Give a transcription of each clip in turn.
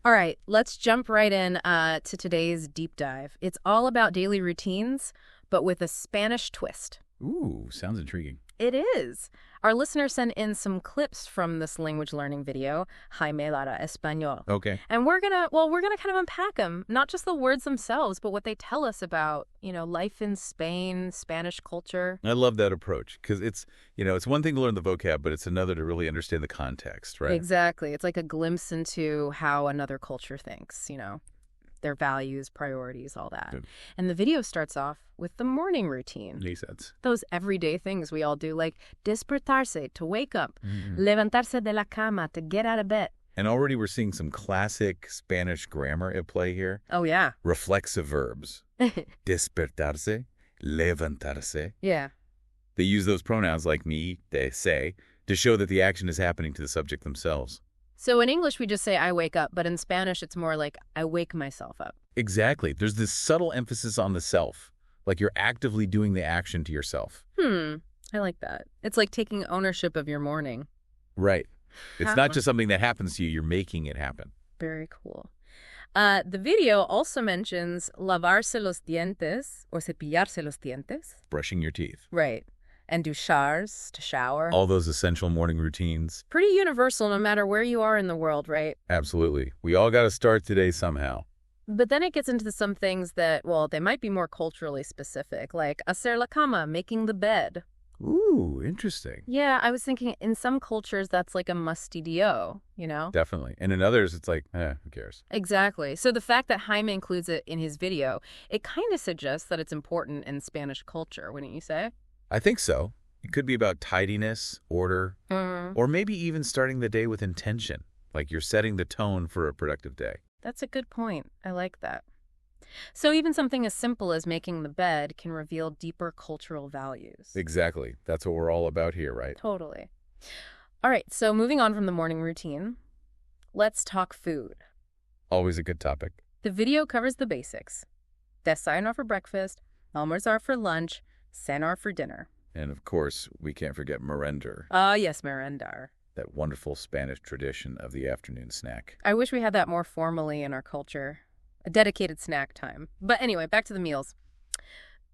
All right, let's jump right in to today's deep dive. It's all about daily routines, but with a Spanish twist. Ooh, sounds intriguing. It is. Our listener sent in some clips from this language learning video, Jaime Lara Español. Okay. And we're gonna kind of unpack them, not just the words themselves, but what they tell us about, life in Spain, Spanish culture. I love that approach because it's one thing to learn the vocab, but it's another to really understand the context, right? Exactly. It's like a glimpse into how another culture thinks, their values, priorities, all that. Good. And the video starts off with the morning routine. Makes sense. Those everyday things we all do, like despertarse, to wake up, Mm-hmm. levantarse de la cama, to get out of bed. And already we're seeing some classic Spanish grammar at play here. Oh, yeah. Reflexive verbs. Despertarse, levantarse. Yeah. They use those pronouns like me, te, se, to show that the action is happening to the subject themselves. So in English, we just say, I wake up. But in Spanish, it's more like, I wake myself up. Exactly. There's this subtle emphasis on the self, like you're actively doing the action to yourself. I like that. It's like taking ownership of your morning. Right. It's not just something that happens to you. You're making it happen. Very cool. The video also mentions lavarse los dientes, or cepillarse los dientes. Brushing your teeth. Right. And duchars, to shower. All those essential morning routines. Pretty universal no matter where you are in the world, right? Absolutely. We all got to start today somehow. But then it gets into some things that, well, they might be more culturally specific, like hacer la cama, making the bed. Ooh, interesting. Yeah, I was thinking in some cultures that's like a must-do, Definitely. And in others, it's like, who cares? Exactly. So the fact that Jaime includes it in his video, it kind of suggests that it's important in Spanish culture, wouldn't you say? I think so. It could be about tidiness, order, or maybe even starting the day with intention, like you're setting the tone for a productive day. That's a good point. I like that. So even something as simple as making the bed can reveal deeper cultural values. Exactly. That's what we're all about here, right? Totally. All right, so moving on from the morning routine, let's talk food. Always a good topic. The video covers the basics. Desayunar for breakfast, almorzar for lunch, cenar for dinner. And of course, we can't forget merendar, Ah, yes, merendar. that wonderful Spanish tradition of the afternoon snack. I wish we had that more formally in our culture. A dedicated snack time. But anyway, back to the meals.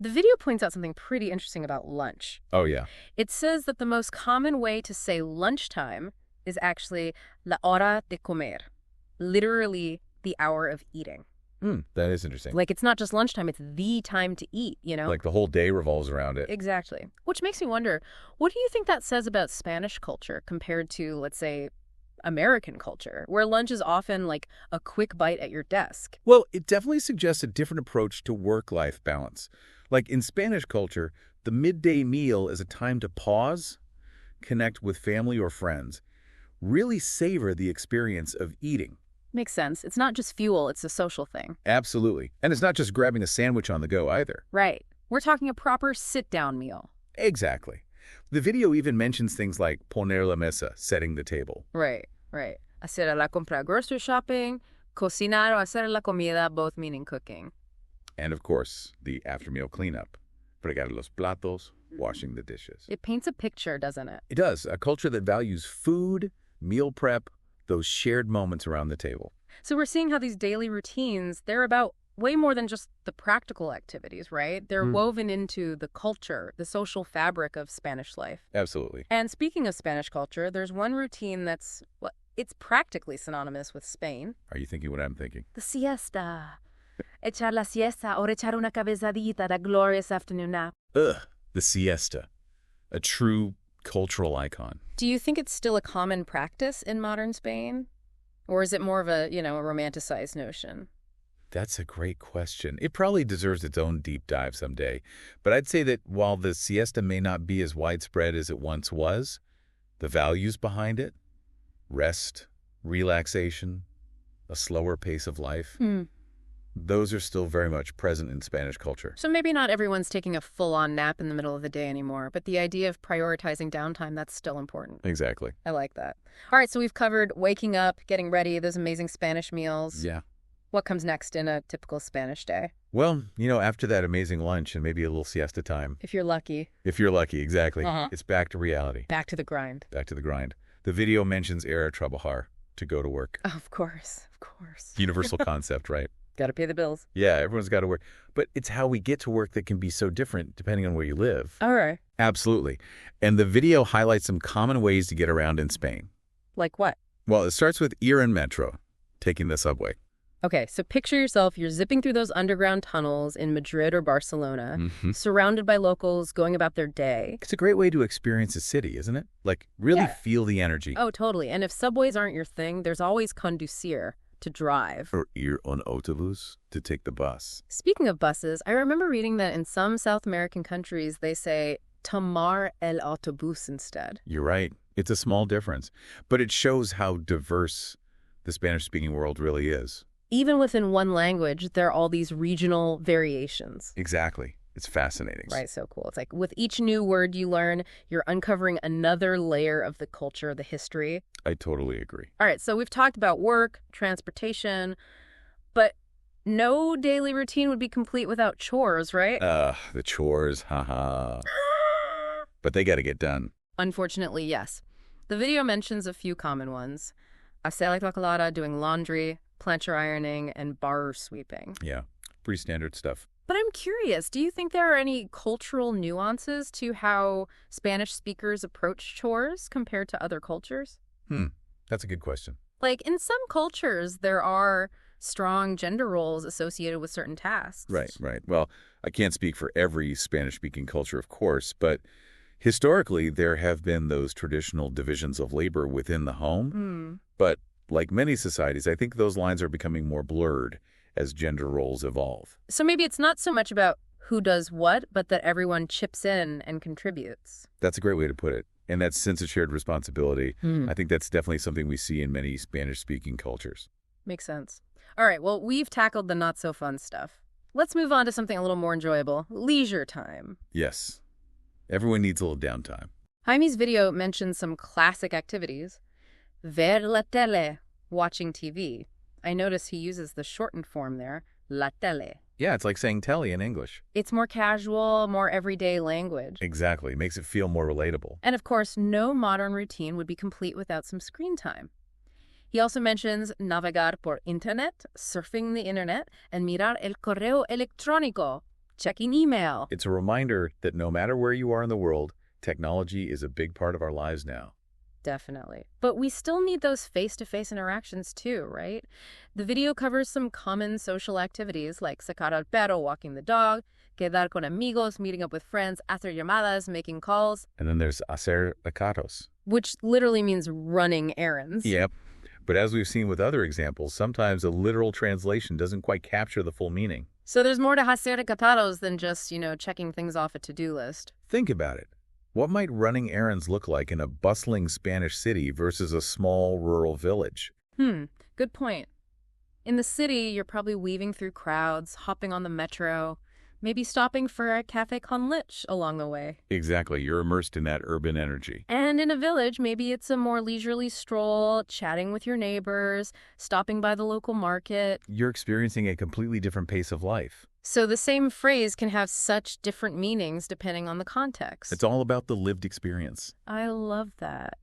The video points out something pretty interesting about lunch. Oh, yeah. It says that the most common way to say lunchtime is actually la hora de comer, literally the hour of eating. That is interesting. Like, it's not just lunchtime, it's the time to eat, Like the whole day revolves around it. Exactly. Which makes me wonder, what do you think that says about Spanish culture compared to, let's say, American culture, where lunch is often like a quick bite at your desk? Well, it definitely suggests a different approach to work-life balance. Like in Spanish culture, the midday meal is a time to pause, connect with family or friends, really savor the experience of eating. Makes sense. It's not just fuel, it's a social thing. Absolutely. And it's not just grabbing a sandwich on the go either. Right. We're talking a proper sit-down meal. Exactly. The video even mentions things like poner la mesa, setting the table. Right. Hacer la compra, grocery shopping, cocinar o hacer la comida, both meaning cooking. And of course, the after-meal cleanup. Fregar los platos, washing the dishes. It paints a picture, doesn't it? It does. A culture that values food, meal prep, those shared moments around the table. So we're seeing how these daily routines, they're about way more than just the practical activities, right? They're woven into the culture, the social fabric of Spanish life. Absolutely. And speaking of Spanish culture, there's one routine that's, well, it's practically synonymous with Spain. Are you thinking what I'm thinking? The siesta. Echar la siesta or echar una cabezadita, that glorious afternoon nap. The siesta. A true cultural icon. Do you think it's still a common practice in modern Spain? Or is it more of a, a romanticized notion? That's a great question. It probably deserves its own deep dive someday. But I'd say that while the siesta may not be as widespread as it once was, the values behind it, rest, relaxation, a slower pace of life, those are still very much present in Spanish culture. So maybe not everyone's taking a full-on nap in the middle of the day anymore, but the idea of prioritizing downtime, that's still important. Exactly. I like that. All right, so we've covered waking up, getting ready, those amazing Spanish meals. Yeah. What comes next in a typical Spanish day? Well, after that amazing lunch and maybe a little siesta time. If you're lucky. If you're lucky, exactly. Uh-huh. It's back to reality. Back to the grind. Back to the grind. The video mentions ir a trabajar, to go to work. Of course, of course. Universal concept, right? Gotta pay the bills. Yeah, everyone's got to work. But it's how we get to work that can be so different depending on where you live. All right. Absolutely. And the video highlights some common ways to get around in Spain. Like what? Well, it starts with ir en metro, taking the subway. Okay, so picture yourself, you're zipping through those underground tunnels in Madrid or Barcelona, surrounded by locals going about their day. It's a great way to experience a city, isn't it? Like, really feel the energy. Oh, totally. And if subways aren't your thing, there's always conducir, to drive. Or ir en autobús, to take the bus. Speaking of buses, I remember reading that in some South American countries, they say tomar el autobús instead. You're right. It's a small difference. But it shows how diverse the Spanish-speaking world really is. Even within one language, there are all these regional variations. Exactly. It's fascinating. Right, so cool. It's like with each new word you learn, you're uncovering another layer of the culture, the history. I totally agree. All right, so we've talked about work, transportation, but no daily routine would be complete without chores, right? The chores, haha. But they got to get done. Unfortunately, yes. The video mentions a few common ones. Hacer la colada, doing laundry, plancha ironing, and bar sweeping. Yeah, pretty standard stuff. But I'm curious, do you think there are any cultural nuances to how Spanish speakers approach chores compared to other cultures? That's a good question. Like, in some cultures, there are strong gender roles associated with certain tasks. Right. Well, I can't speak for every Spanish-speaking culture, of course, but historically, there have been those traditional divisions of labor within the home. But like many societies, I think those lines are becoming more blurred as gender roles evolve. So maybe it's not so much about who does what, but that everyone chips in and contributes. That's a great way to put it. And that sense of shared responsibility, I think that's definitely something we see in many Spanish-speaking cultures. Makes sense. All right, well, we've tackled the not-so-fun stuff. Let's move on to something a little more enjoyable, leisure time. Yes. Everyone needs a little downtime. Jaime's video mentions some classic activities. Ver la tele, watching TV. I notice he uses the shortened form there, la tele. Yeah, it's like saying telly in English. It's more casual, more everyday language. Exactly. Makes it feel more relatable. And of course, no modern routine would be complete without some screen time. He also mentions navegar por internet, surfing the internet, and mirar el correo electrónico, checking email. It's a reminder that no matter where you are in the world, technology is a big part of our lives now. Definitely. But we still need those face-to-face interactions too, right? The video covers some common social activities like sacar al perro, walking the dog, quedar con amigos, meeting up with friends, hacer llamadas, making calls. And then there's hacer recados. Which literally means running errands. Yep. But as we've seen with other examples, sometimes a literal translation doesn't quite capture the full meaning. So there's more to hacer recados than just, checking things off a to-do list. Think about it. What might running errands look like in a bustling Spanish city versus a small rural village? Good point. In the city, you're probably weaving through crowds, hopping on the metro, maybe stopping for a café con leche along the way. Exactly. You're immersed in that urban energy. And in a village, maybe it's a more leisurely stroll, chatting with your neighbors, stopping by the local market. You're experiencing a completely different pace of life. So the same phrase can have such different meanings depending on the context. It's all about the lived experience. I love that.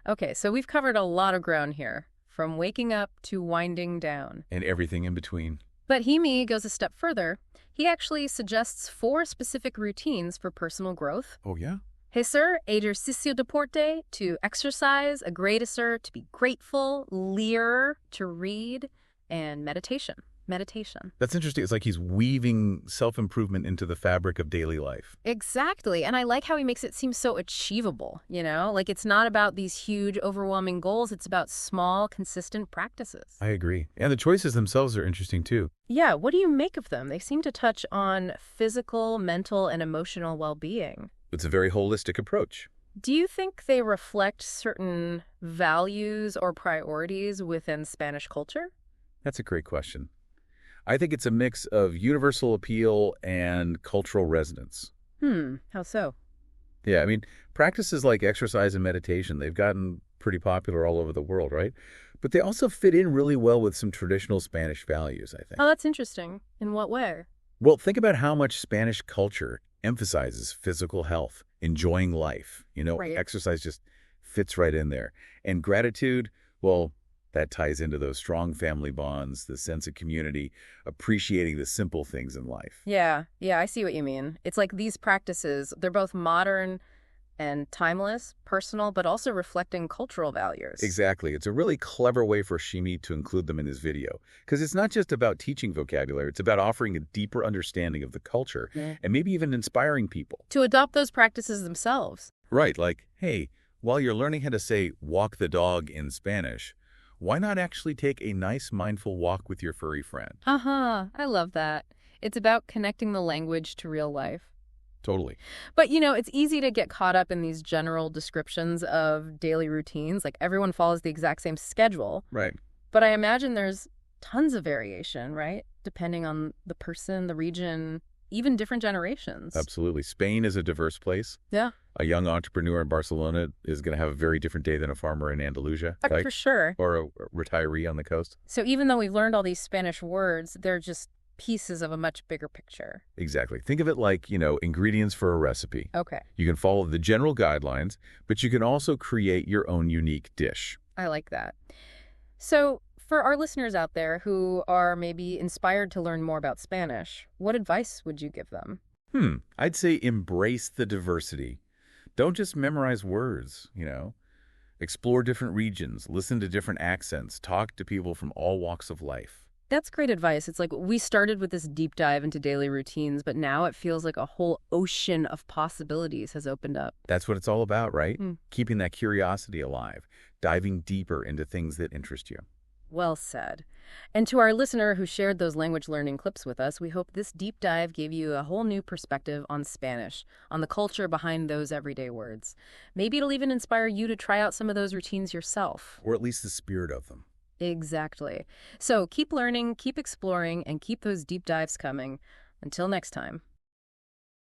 Okay, so we've covered a lot of ground here, from waking up to winding down. And everything in between. But Himi goes a step further. He actually suggests 4 specific routines for personal growth. Oh, yeah? Hacer, ejercicio deporte, to exercise, agradecer, to be grateful, leer, to read, and meditation. That's interesting. It's like he's weaving self-improvement into the fabric of daily life. Exactly. And I like how he makes it seem so achievable, Like it's not about these huge, overwhelming goals. It's about small, consistent practices. I agree. And the choices themselves are interesting, too. Yeah, what do you make of them? They seem to touch on physical, mental, and emotional well-being. It's a very holistic approach. Do you think they reflect certain values or priorities within Spanish culture? That's a great question. I think it's a mix of universal appeal and cultural resonance. How so? Yeah, I mean, practices like exercise and meditation, they've gotten pretty popular all over the world, right? But they also fit in really well with some traditional Spanish values, I think. Oh, that's interesting. In what way? Well, think about how much Spanish culture emphasizes physical health, enjoying life. Right. Exercise just fits right in there. And gratitude, well, That ties into those strong family bonds, the sense of community, appreciating the simple things in life. Yeah, I see what you mean. It's like these practices, they're both modern and timeless, personal, but also reflecting cultural values. Exactly. It's a really clever way for Shimi to include them in his video. Because it's not just about teaching vocabulary, it's about offering a deeper understanding of the culture and maybe even inspiring people. To adopt those practices themselves. Right, like, hey, while you're learning how to say walk the dog in Spanish, why not actually take a nice mindful walk with your furry friend? I love that. It's about connecting the language to real life. Totally. But, it's easy to get caught up in these general descriptions of daily routines. Like everyone follows the exact same schedule. Right. But I imagine there's tons of variation, right? Depending on the person, the region, even different generations. Absolutely. Spain is a diverse place. Yeah. A young entrepreneur in Barcelona is going to have a very different day than a farmer in Andalusia. Right? For sure. Or a retiree on the coast. So even though we've learned all these Spanish words, they're just pieces of a much bigger picture. Exactly. Think of it like, ingredients for a recipe. Okay. You can follow the general guidelines, but you can also create your own unique dish. I like that. So for our listeners out there who are maybe inspired to learn more about Spanish, what advice would you give them? I'd say embrace the diversity. Don't just memorize words, Explore different regions, listen to different accents, talk to people from all walks of life. That's great advice. It's like we started with this deep dive into daily routines, but now it feels like a whole ocean of possibilities has opened up. That's what it's all about, right? Keeping that curiosity alive, diving deeper into things that interest you. Well said. And to our listener who shared those language learning clips with us, we hope this deep dive gave you a whole new perspective on Spanish, on the culture behind those everyday words. Maybe it'll even inspire you to try out some of those routines yourself. Or at least the spirit of them. Exactly. So keep learning, keep exploring, and keep those deep dives coming. Until next time.